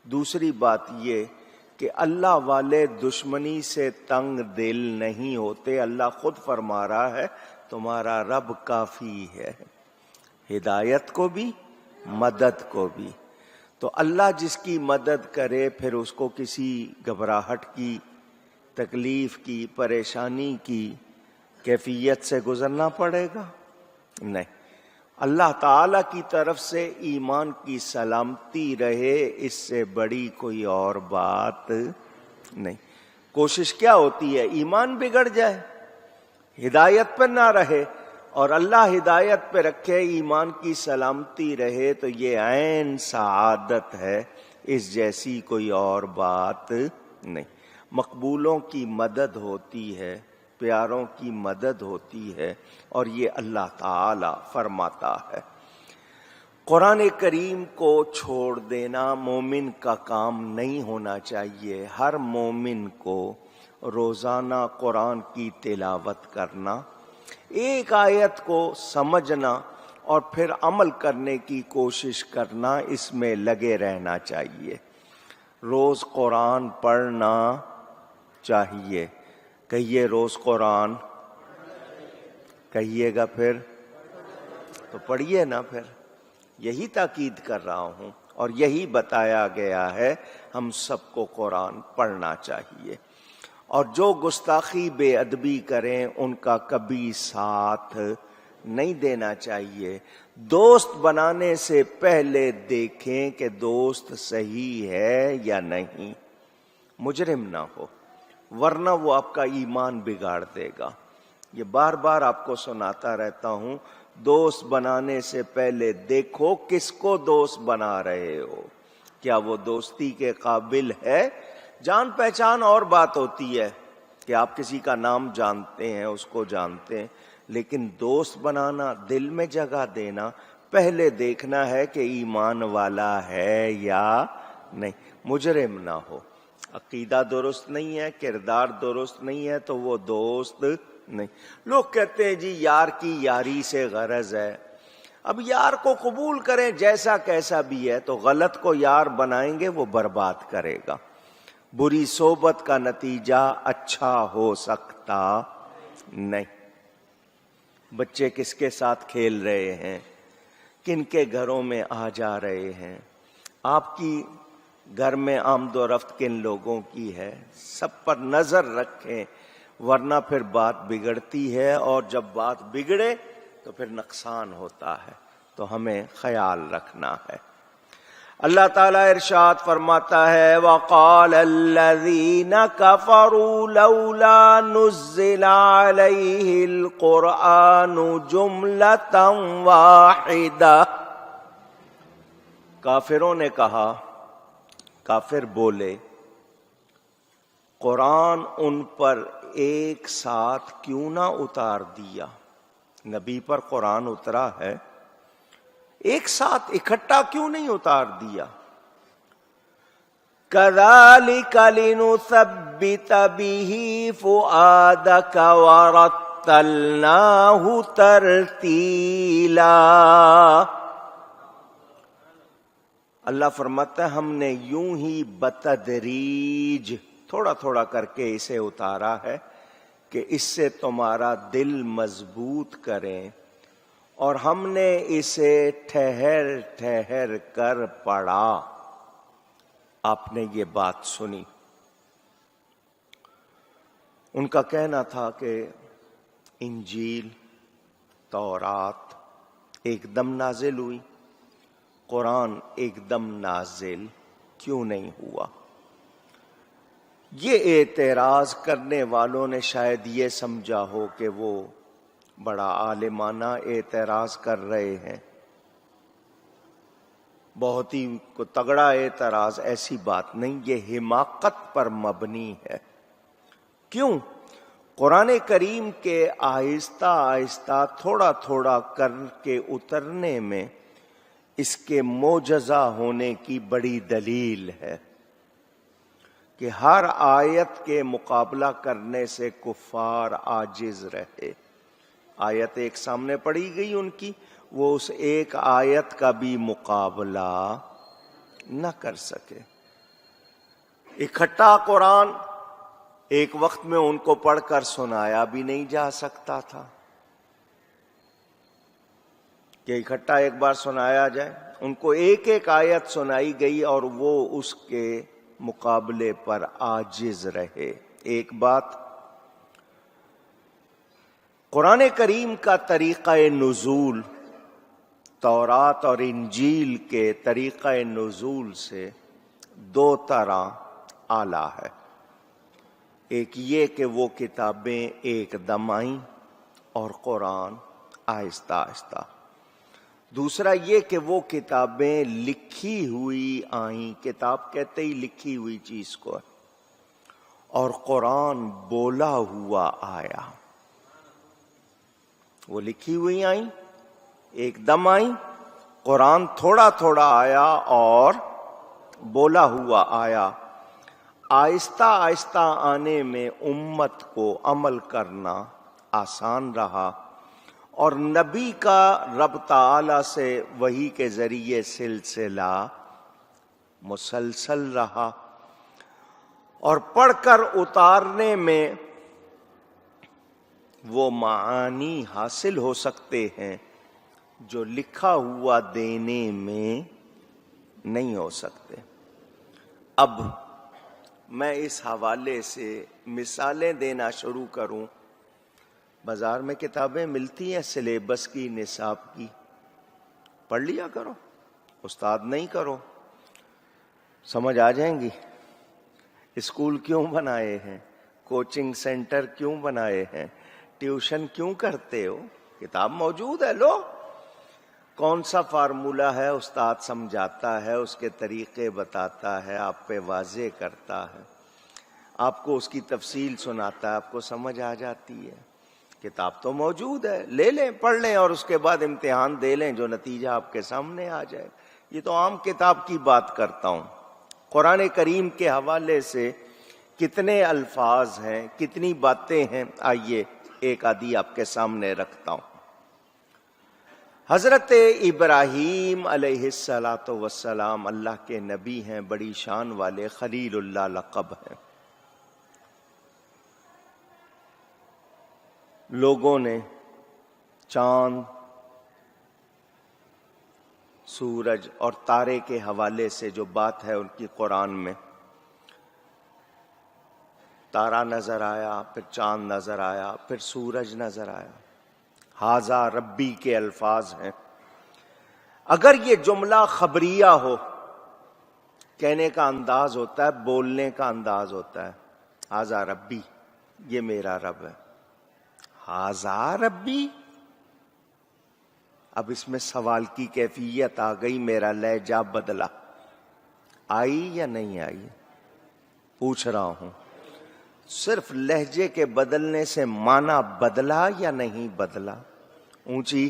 دوسری بات یہ کہ اللہ والے دشمنی سے تنگ دل نہیں ہوتے. اللہ خود فرما رہا ہے تمہارا رب کافی ہے، ہدایت کو بھی مدد کو بھی. تو اللہ جس کی مدد کرے پھر اس کو کسی گھبراہٹ کی، تکلیف کی، پریشانی کی کیفیت سے گزرنا پڑے گا؟ نہیں. اللہ تعالی کی طرف سے ایمان کی سلامتی رہے، اس سے بڑی کوئی اور بات نہیں. کوشش کیا ہوتی ہے؟ ایمان بگڑ جائے، ہدایت پر نہ رہے، اور اللہ ہدایت پہ رکھے، ایمان کی سلامتی رہے، تو یہ عین سعادت ہے، اس جیسی کوئی اور بات نہیں. مقبولوں کی مدد ہوتی ہے، پیاروں کی مدد ہوتی ہے، اور یہ اللہ تعالی فرماتا ہے. قرآن کریم کو چھوڑ دینا مومن کا کام نہیں ہونا چاہیے. ہر مومن کو روزانہ قرآن کی تلاوت کرنا، ایک آیت کو سمجھنا اور پھر عمل کرنے کی کوشش کرنا، اس میں لگے رہنا چاہیے. روز قرآن پڑھنا چاہیے. کہیے روز قرآن، کہیے گا پھر تو پڑھیے نا. پھر یہی تاکید کر رہا ہوں اور یہی بتایا گیا ہے، ہم سب کو قرآن پڑھنا چاہیے. اور جو گستاخی بے ادبی کریں ان کا کبھی ساتھ نہیں دینا چاہیے. دوست بنانے سے پہلے دیکھیں کہ دوست صحیح ہے یا نہیں، مجرم نہ ہو، ورنہ وہ آپ کا ایمان بگاڑ دے گا. یہ بار بار آپ کو سناتا رہتا ہوں، دوست بنانے سے پہلے دیکھو کس کو دوست بنا رہے ہو، کیا وہ دوستی کے قابل ہے. جان پہچان اور بات ہوتی ہے کہ آپ کسی کا نام جانتے ہیں، اس کو جانتے ہیں، لیکن دوست بنانا، دل میں جگہ دینا، پہلے دیکھنا ہے کہ ایمان والا ہے یا نہیں، مجرم نہ ہو. عقیدہ درست نہیں ہے، کردار درست نہیں ہے تو وہ دوست نہیں. لوگ کہتے ہیں جی یار کی یاری سے غرض ہے. اب یار کو قبول کریں جیسا کیسا بھی ہے، تو غلط کو یار بنائیں گے وہ برباد کرے گا. بری صحبت کا نتیجہ اچھا ہو سکتا نہیں. بچے کس کے ساتھ کھیل رہے ہیں، کن کے گھروں میں آ جا رہے ہیں، آپ کی گھر میں آمد و رفت کن لوگوں کی ہے، سب پر نظر رکھیں، ورنہ پھر بات بگڑتی ہے، اور جب بات بگڑے تو پھر نقصان ہوتا ہے. تو ہمیں خیال رکھنا ہے. اللہ تعالیٰ ارشاد فرماتا ہے وَقَالَ الَّذِينَ كَفَرُوا لَوْلَا نُزِّلَ عَلَيْهِ الْقُرْآنُ جُمْلَةً وَاحِدَةً. کافروں نے کہا، کافر بولے، قرآن ان پر ایک ساتھ کیوں نہ اتار دیا؟ نبی پر قرآن اترا ہے، ایک ساتھ اکٹھا کیوں نہیں اتار دیا؟ كَذَلِكَ لِنُثَبِّتَ بِهِ فُؤَادَكَ وَرَتَّلْنَاهُ تَرْتِيلًا. اللہ فرماتا ہے ہم نے یوں ہی بتدریج تھوڑا تھوڑا کر کے اسے اتارا ہے کہ اس سے تمہارا دل مضبوط کریں، اور ہم نے اسے ٹھہر ٹھہر کر پڑھا. آپ نے یہ بات سنی. ان کا کہنا تھا کہ انجیل، تورات ایک دم نازل ہوئی، قرآن ایک دم نازل کیوں نہیں ہوا؟ یہ اعتراض کرنے والوں نے شاید یہ سمجھا ہو کہ وہ بڑا عالمانہ اعتراض کر رہے ہیں، بہت ہی کو تگڑا اعتراض. ایسی بات نہیں، یہ حماقت پر مبنی ہے. کیوں؟ قرآن کریم کے آہستہ آہستہ تھوڑا تھوڑا کر کے اترنے میں اس کے معجزہ ہونے کی بڑی دلیل ہے کہ ہر آیت کے مقابلہ کرنے سے کفار عاجز رہے. آیت ایک سامنے پڑھی گئی ان کی، وہ اس ایک آیت کا بھی مقابلہ نہ کر سکے. اکٹھا قرآن ایک وقت میں ان کو پڑھ کر سنایا بھی نہیں جا سکتا تھا کہ اکٹھا ایک بار سنایا جائے. ان کو ایک ایک آیت سنائی گئی اور وہ اس کے مقابلے پر عاجز رہے. ایک بات، قرآن کریم کا طریقہ نزول تورات اور انجیل کے طریقہ نزول سے دو طرح اعلیٰ ہے. ایک یہ کہ وہ کتابیں ایک دم آئیں اور قرآن آہستہ آہستہ. دوسرا یہ کہ وہ کتابیں لکھی ہوئی آئیں، کتاب کہتے ہی لکھی ہوئی چیز کو، اور قرآن بولا ہوا آیا. وہ لکھی ہوئی آئیں، ایک دم آئیں، قرآن تھوڑا تھوڑا آیا اور بولا ہوا آیا. آہستہ آہستہ آنے میں امت کو عمل کرنا آسان رہا، اور نبی کا رب تعالی سے وحی کے ذریعے سلسلہ مسلسل رہا، اور پڑھ کر اتارنے میں وہ معانی حاصل ہو سکتے ہیں جو لکھا ہوا دینے میں نہیں ہو سکتے. اب میں اس حوالے سے مثالیں دینا شروع کروں. بازار میں کتابیں ملتی ہیں سلیبس کی، نصاب کی، پڑھ لیا کرو، استاد نہیں کرو، سمجھ آ جائیں گی. اسکول کیوں بنائے ہیں، کوچنگ سینٹر کیوں بنائے ہیں، ٹیوشن کیوں کرتے ہو؟ کتاب موجود ہے، لو. کون سا فارمولہ ہے استاد سمجھاتا ہے، اس کے طریقے بتاتا ہے، آپ پہ واضح کرتا ہے، آپ کو اس کی تفصیل سناتا ہے، آپ کو سمجھ آ جاتی ہے. کتاب تو موجود ہے، لے لیں، پڑھ لیں، اور اس کے بعد امتحان دے لیں، جو نتیجہ آپ کے سامنے آ جائے. یہ تو عام کتاب کی بات کرتا ہوں. قرآن کریم کے حوالے سے کتنے الفاظ ہیں، کتنی باتیں ہیں، آئیے ایک آدھی آپ کے سامنے رکھتا ہوں. حضرت ابراہیم علیہ السلام اللہ کے نبی ہیں، بڑی شان والے، خلیل اللہ لقب ہیں. لوگوں نے چاند، سورج اور تارے کے حوالے سے جو بات ہے ان کی قرآن میں، تارا نظر آیا، پھر چاند نظر آیا، پھر سورج نظر آیا. ھذا ربی کے الفاظ ہیں. اگر یہ جملہ خبریہ ہو، کہنے کا انداز ہوتا ہے، بولنے کا انداز ہوتا ہے. ھذا ربی، یہ میرا رب ہے. ھذا ربی، اب اس میں سوال کی کیفیت آ گئی، میرا لہجہ بدلا. آئی یا نہیں آئی؟ پوچھ رہا ہوں. صرف لہجے کے بدلنے سے معنی بدلا یا نہیں بدلا؟ اونچی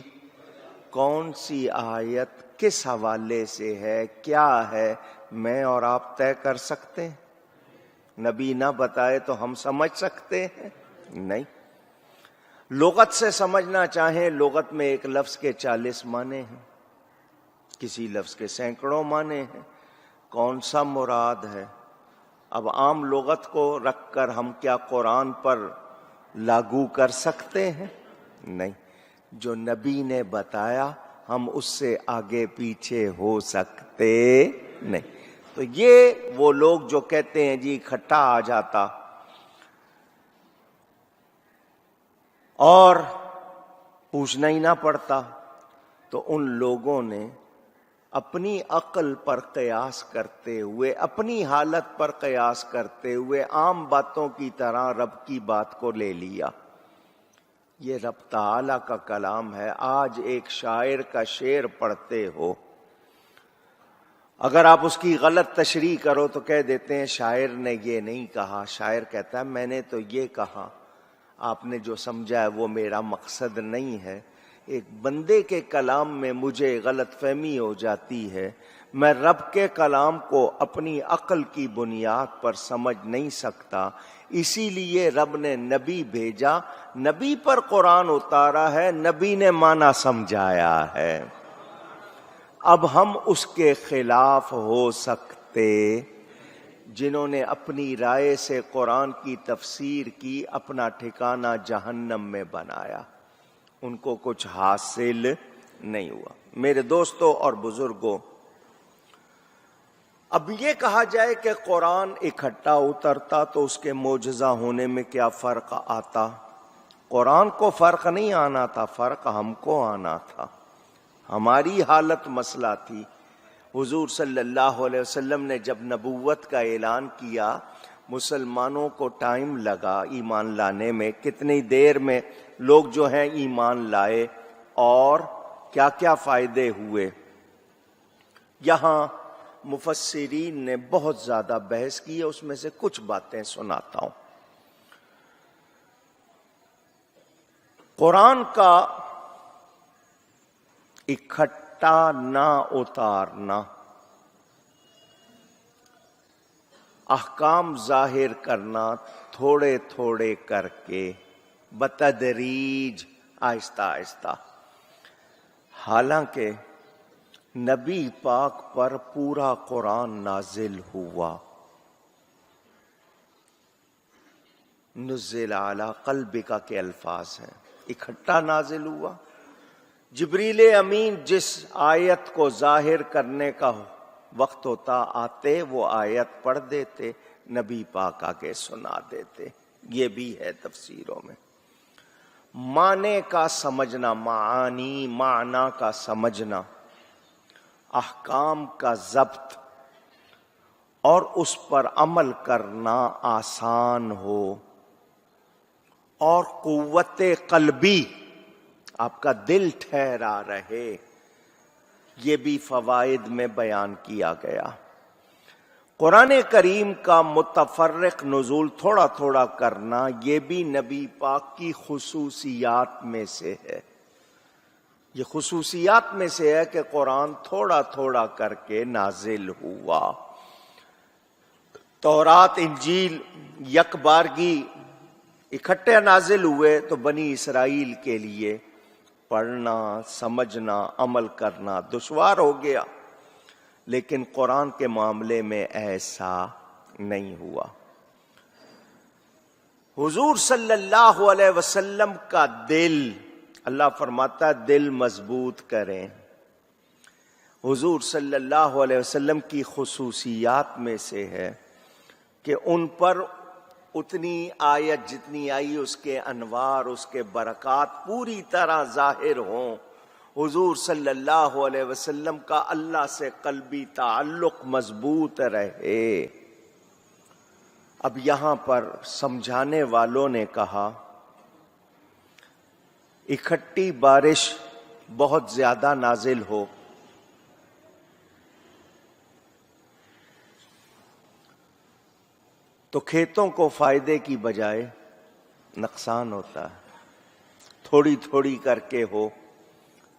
کون سی آیت کس حوالے سے ہے، کیا ہے، میں اور آپ طے کر سکتے ہیں؟ نبی نہ بتائے تو ہم سمجھ سکتے ہیں؟ نہیں. لغت سے سمجھنا چاہیں، لغت میں ایک لفظ کے 40 معنی ہیں، کسی لفظ کے سینکڑوں معنی ہیں. کون سا مراد ہے؟ اب عام لغت کو رکھ کر ہم کیا قرآن پر لاگو کر سکتے ہیں؟ نہیں. جو نبی نے بتایا ہم اس سے آگے پیچھے ہو سکتے نہیں. تو یہ وہ لوگ جو کہتے ہیں جی اکٹھا آ جاتا اور پوچھنا ہی نہ پڑتا، تو ان لوگوں نے اپنی عقل پر قیاس کرتے ہوئے، اپنی حالت پر قیاس کرتے ہوئے عام باتوں کی طرح رب کی بات کو لے لیا. یہ رب تعالی کا کلام ہے. آج ایک شاعر کا شعر پڑھتے ہو، اگر آپ اس کی غلط تشریح کرو تو کہہ دیتے ہیں شاعر نے یہ نہیں کہا. شاعر کہتا ہے میں نے تو یہ کہا، آپ نے جو سمجھا ہے وہ میرا مقصد نہیں ہے. ایک بندے کے کلام میں مجھے غلط فہمی ہو جاتی ہے، میں رب کے کلام کو اپنی عقل کی بنیاد پر سمجھ نہیں سکتا، اسی لیے رب نے نبی بھیجا، نبی پر قرآن اتارا ہے، نبی نے معنی سمجھایا ہے. اب ہم اس کے خلاف ہو سکتے جنہوں نے اپنی رائے سے قرآن کی تفسیر کی اپنا ٹھکانہ جہنم میں بنایا، ان کو کچھ حاصل نہیں ہوا۔ میرے دوستوں اور بزرگوں، اب یہ کہا جائے کہ قرآن اکٹھا اترتا تو اس کے معجزہ ہونے میں کیا فرق آتا؟ قرآن کو فرق نہیں آنا تھا، فرق ہم کو آنا تھا، ہماری حالت مسئلہ تھی۔ حضور صلی اللہ علیہ وسلم نے جب نبوت کا اعلان کیا، مسلمانوں کو ٹائم لگا ایمان لانے میں، کتنی دیر میں لوگ جو ہیں ایمان لائے اور کیا کیا فائدے ہوئے۔ یہاں مفسرین نے بہت زیادہ بحث کی ہے، اس میں سے کچھ باتیں سناتا ہوں۔ قرآن کا اکٹھا نہ اتارنا، احکام ظاہر کرنا تھوڑے تھوڑے کر کے بتدریج، آہستہ آہستہ، حالانکہ نبی پاک پر پورا قرآن نازل ہوا۔ نزل علی قلبک کے الفاظ ہیں، اکٹھا نازل ہوا۔ جبریل امین جس آیت کو ظاہر کرنے کا وقت ہوتا آتے، وہ آیت پڑھ دیتے، نبی پاک آگے سنا دیتے۔ یہ بھی ہے تفسیروں میں۔ معنی کا سمجھنا، معانی، معنی کا سمجھنا، احکام کا ضبط اور اس پر عمل کرنا آسان ہو، اور قوت قلبی، آپ کا دل ٹھہرا رہے، یہ بھی فوائد میں بیان کیا گیا۔ قرآن کریم کا متفرق نزول تھوڑا تھوڑا کرنا، یہ بھی نبی پاک کی خصوصیات میں سے ہے۔ یہ خصوصیات میں سے ہے کہ قرآن تھوڑا تھوڑا کر کے نازل ہوا۔ تورات، انجیل یک بارگی اکٹھے نازل ہوئے تو بنی اسرائیل کے لیے پڑھنا، سمجھنا، عمل کرنا دشوار ہو گیا، لیکن قرآن کے معاملے میں ایسا نہیں ہوا۔ حضور صلی اللہ علیہ وسلم کا دل، اللہ فرماتا ہے دل مضبوط کریں۔ حضور صلی اللہ علیہ وسلم کی خصوصیات میں سے ہے کہ ان پر اتنی آیت جتنی آئی، اس کے انوار، اس کے برکات پوری طرح ظاہر ہوں۔ حضور صلی اللہ علیہ وسلم کا اللہ سے قلبی تعلق مضبوط رہے۔ اب یہاں پر سمجھانے والوں نے کہا اکٹھی بارش بہت زیادہ نازل ہو تو کھیتوں کو فائدے کی بجائے نقصان ہوتا ہے، تھوڑی تھوڑی کر کے ہو،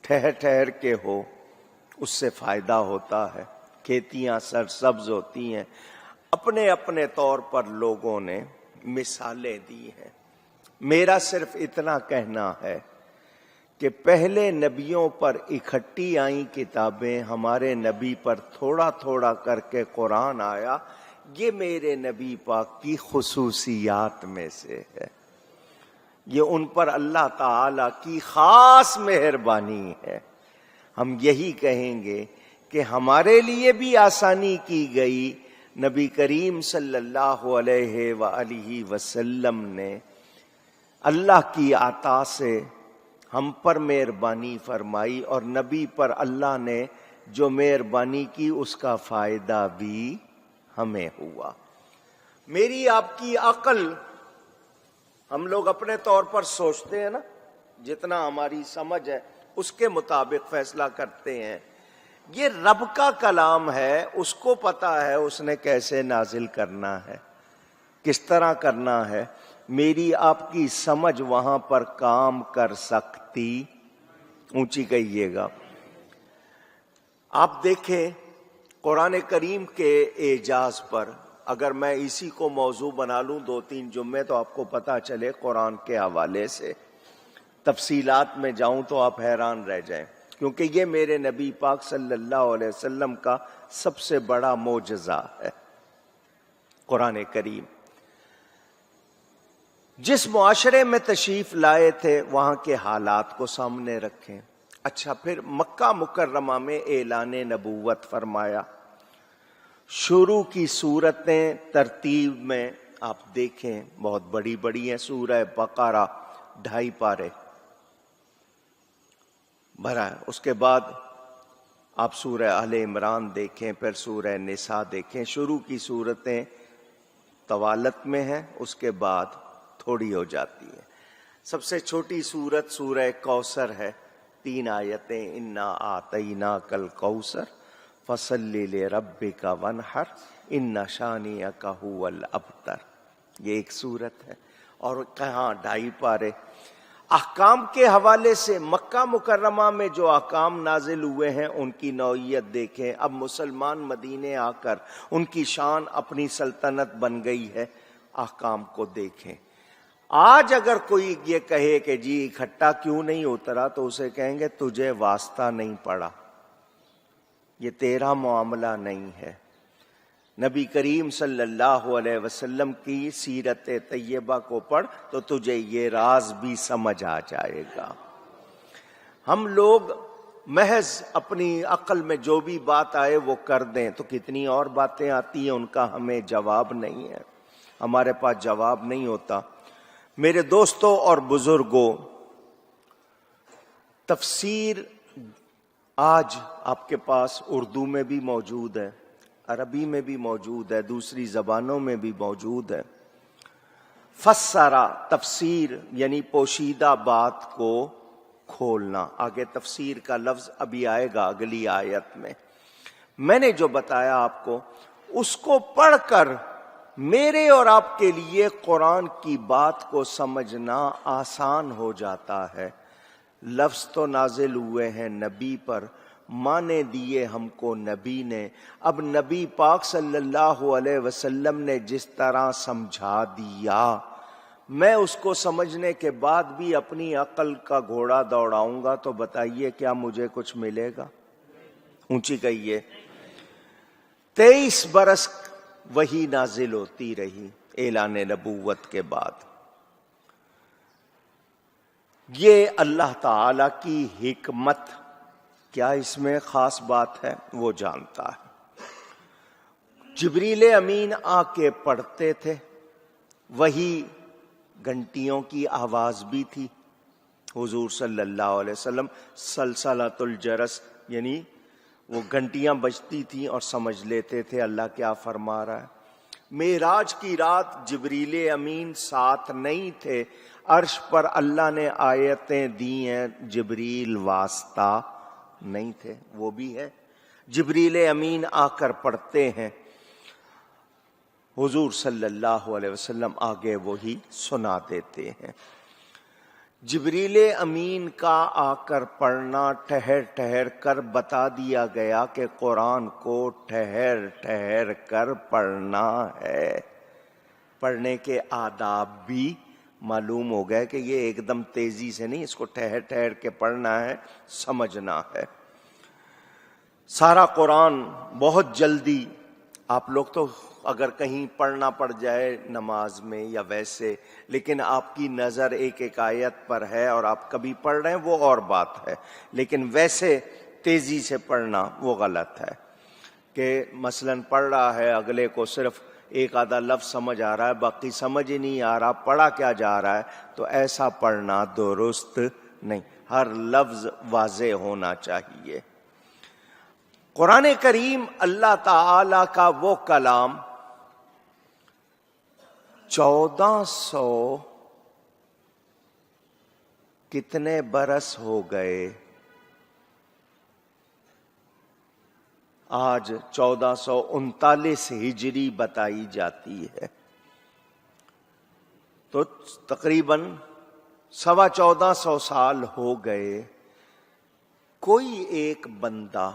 ٹھہر ٹھہر کے ہو، اس سے فائدہ ہوتا ہے، کھیتیاں سرسبز ہوتی ہیں۔ اپنے اپنے طور پر لوگوں نے مثالیں دی ہیں۔ میرا صرف اتنا کہنا ہے کہ پہلے نبیوں پر اکٹھی آئیں کتابیں، ہمارے نبی پر تھوڑا تھوڑا کر کے قرآن آیا، یہ میرے نبی پاک کی خصوصیات میں سے ہے۔ یہ ان پر اللہ تعالی کی خاص مہربانی ہے۔ ہم یہی کہیں گے کہ ہمارے لیے بھی آسانی کی گئی۔ نبی کریم صلی اللہ علیہ وآلہ وسلم نے اللہ کی عطا سے ہم پر مہربانی فرمائی، اور نبی پر اللہ نے جو مہربانی کی اس کا فائدہ بھی ہمیں ہوا۔ میری آپ کی عقل، ہم لوگ اپنے طور پر سوچتے ہیں نا، جتنا ہماری سمجھ ہے اس کے مطابق فیصلہ کرتے ہیں۔ یہ رب کا کلام ہے، اس کو پتا ہے اس نے کیسے نازل کرنا ہے، کس طرح کرنا ہے۔ میری آپ کی سمجھ وہاں پر کام کر سکتی؟ اونچی کہیے گا۔ آپ دیکھیں قرآن کریم کے اعجاز پر، اگر میں اسی کو موضوع بنا لوں 2-3 جمعے تو آپ کو پتا چلے قرآن کے حوالے سے، تفصیلات میں جاؤں تو آپ حیران رہ جائیں، کیونکہ یہ میرے نبی پاک صلی اللہ علیہ وسلم کا سب سے بڑا معجزہ ہے۔ قرآن کریم جس معاشرے میں تشریف لائے تھے وہاں کے حالات کو سامنے رکھیں. اچھا، پھر مکہ مکرمہ میں اعلان نبوت فرمایا. شروع کی صورتیں ترتیب میں آپ دیکھیں بہت بڑی بڑی ہیں. سورہ بقرہ 2.5 پارے بھرا ہے. اس کے بعد آپ سورہ آل عمران دیکھیں، پھر سورہ نساء دیکھیں. شروع کی صورتیں طوالت میں ہیں، اس کے بعد تھوڑی ہو جاتی ہے. سب سے چھوٹی سورت سورہ کوثر ہے، 3 آیتیں. انا آتیناک الکوثر فصلی لربک وانحر ان شانئک ھو الابتر. یہ ایک سورت ہے. اور کہاں 2.5 پارے. احکام کے حوالے سے مکہ مکرمہ میں جو احکام نازل ہوئے ہیں ان کی نوعیت دیکھیں. اب مسلمان مدینے آ کر ان کی شان اپنی سلطنت بن گئی ہے. احکام کو دیکھیں. آج اگر کوئی یہ کہے کہ جی اکٹھا کیوں نہیں اترا تو اسے کہیں گے تجھے واسطہ نہیں پڑا، یہ تیرا معاملہ نہیں ہے. نبی کریم صلی اللہ علیہ وسلم کی سیرت طیبہ کو پڑھ تو تجھے یہ راز بھی سمجھ آ جائے گا. ہم لوگ محض اپنی عقل میں جو بھی بات آئے وہ کر دیں تو کتنی اور باتیں آتی ہیں، ان کا ہمیں جواب نہیں ہے، ہمارے پاس جواب نہیں ہوتا. میرے دوستوں اور بزرگوں، تفسیر آج آپ کے پاس اردو میں بھی موجود ہے، عربی میں بھی موجود ہے، دوسری زبانوں میں بھی موجود ہے. فسرا تفسیر یعنی پوشیدہ بات کو کھولنا. آگے تفسیر کا لفظ ابھی آئے گا اگلی آیت میں. میں نے جو بتایا آپ کو اس کو پڑھ کر میرے اور آپ کے لیے قرآن کی بات کو سمجھنا آسان ہو جاتا ہے. لفظ تو نازل ہوئے ہیں نبی پر، معنی دیے ہم کو نبی نے. اب نبی پاک صلی اللہ علیہ وسلم نے جس طرح سمجھا دیا، میں اس کو سمجھنے کے بعد بھی اپنی عقل کا گھوڑا دوڑاؤں گا تو بتائیے کیا مجھے کچھ ملے گا؟ اونچی کہیے. 23 برس وہی نازل ہوتی رہی اعلان نبوت کے بعد. یہ اللہ تعالی کی حکمت، کیا اس میں خاص بات ہے وہ جانتا ہے. جبریل امین آ کے پڑھتے تھے، وہی گھنٹیوں کی آواز بھی تھی. حضور صلی اللہ علیہ وسلم سلسلۃ الجرس یعنی وہ گھنٹیاں بجتی تھیں اور سمجھ لیتے تھے اللہ کیا فرما رہا ہے. معراج کی رات جبریل امین ساتھ نہیں تھے، عرش پر اللہ نے آیتیں دی ہیں، جبریل واسطہ نہیں تھے. وہ بھی ہے جبریل امین آ کر پڑھتے ہیں، حضور صلی اللہ علیہ وسلم آگے وہی سنا دیتے ہیں. جبریل امین کا آ کر پڑھنا ٹھہر ٹھہر کر بتا دیا گیا کہ قرآن کو ٹھہر ٹھہر کر پڑھنا ہے. پڑھنے کے آداب بھی معلوم ہو گئے کہ یہ ایک دم تیزی سے نہیں، اس کو ٹھہر ٹھہر کے پڑھنا ہے، سمجھنا ہے. سارا قرآن بہت جلدی، آپ لوگ تو اگر کہیں پڑھنا پڑ جائے نماز میں یا ویسے، لیکن آپ کی نظر ایک ایک آیت پر ہے اور آپ کبھی پڑھ رہے ہیں وہ اور بات ہے، لیکن ویسے تیزی سے پڑھنا وہ غلط ہے. کہ مثلاً پڑھ رہا ہے، اگلے کو صرف ایک آدھا لفظ سمجھ آ رہا ہے، باقی سمجھ ہی نہیں آ رہا، پڑھا کیا جا رہا ہے، تو ایسا پڑھنا درست نہیں. ہر لفظ واضح ہونا چاہیے. قرآن کریم اللہ تعالی کا وہ کلام 1400 کتنے برس ہو گئے، آج 1439 ہجری بتائی جاتی ہے، تو تقریباً 1450 سال ہو گئے. کوئی ایک بندہ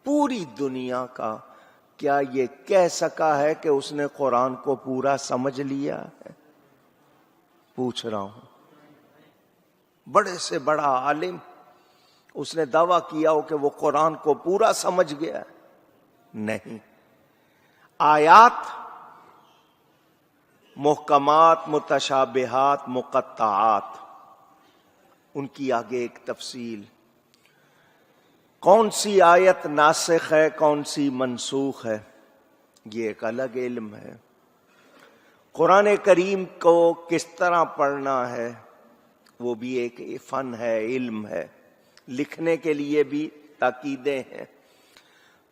پوری دنیا کا کیا یہ کہہ سکا ہے کہ اس نے قرآن کو پورا سمجھ لیا ہے؟ پوچھ رہا ہوں. بڑے سے بڑا عالم اس نے دعویٰ کیا ہو کہ وہ قرآن کو پورا سمجھ گیا؟ نہیں. آیات محکمات، متشابہات، مقطعات، ان کی آگے ایک تفصیل، کون سی آیت ناسخ ہے، کون سی منسوخ ہے، یہ ایک الگ علم ہے۔ قرآن کریم کو کس طرح پڑھنا ہے وہ بھی ایک فن ہے، علم ہے، لکھنے کے لیے بھی تاکیدیں ہیں۔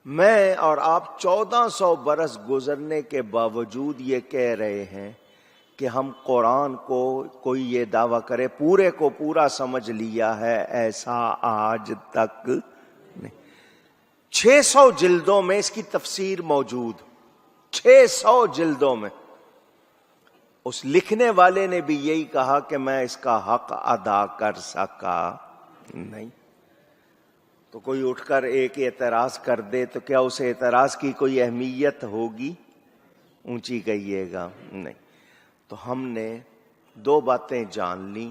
میں اور آپ 1400 برس گزرنے کے باوجود یہ کہہ رہے ہیں کہ ہم قرآن کو، کوئی یہ دعویٰ کرے پورے کو پورا سمجھ لیا ہے، ایسا آج تک نہیں۔ 600 جلدوں میں اس کی تفسیر موجود، 600 جلدوں میں۔ اس لکھنے والے نے بھی یہی کہا کہ میں اس کا حق ادا کر سکا نہیں۔ تو کوئی اٹھ کر ایک اعتراض کر دے تو کیا اس اعتراض کی کوئی اہمیت ہوگی؟ اونچی کہیے گا نہیں۔ تو ہم نے دو باتیں جان لیں،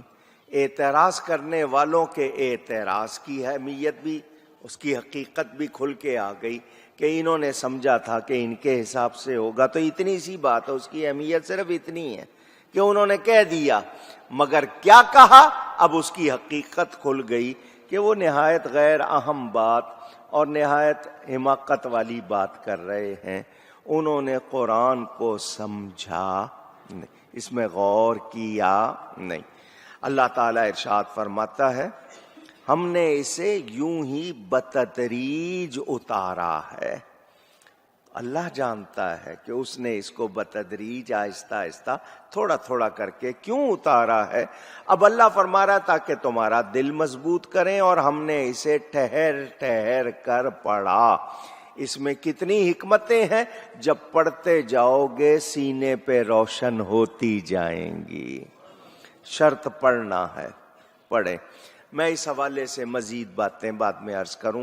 اعتراض کرنے والوں کے اعتراض کی اہمیت بھی، اس کی حقیقت بھی کھل کے آ گئی کہ انہوں نے سمجھا تھا کہ ان کے حساب سے ہوگا، تو اتنی سی بات ہے، اس کی اہمیت صرف اتنی ہے کہ انہوں نے کہہ دیا، مگر کیا کہا اب اس کی حقیقت کھل گئی کہ وہ نہایت غیر اہم بات اور نہایت حماقت والی بات کر رہے ہیں۔ انہوں نے قرآن کو سمجھا نہیں، اس میں غور کیا نہیں۔ اللہ تعالیٰ ارشاد فرماتا ہے ہم نے اسے یوں ہی بتدریج اتارا ہے۔ اللہ جانتا ہے کہ اس نے اس کو بتدریج، آہستہ آہستہ، تھوڑا تھوڑا کر کے کیوں اتارا ہے۔ اب اللہ فرما رہا تاکہ تمہارا دل مضبوط کریں، اور ہم نے اسے ٹھہر ٹھہر کر پڑھا۔ اس میں کتنی حکمتیں ہیں، جب پڑھتے جاؤ گے سینے پہ روشن ہوتی جائیں گی۔ شرط پڑھنا ہے، پڑھیں۔ میں اس حوالے سے مزید باتیں بعد میں عرض کروں۔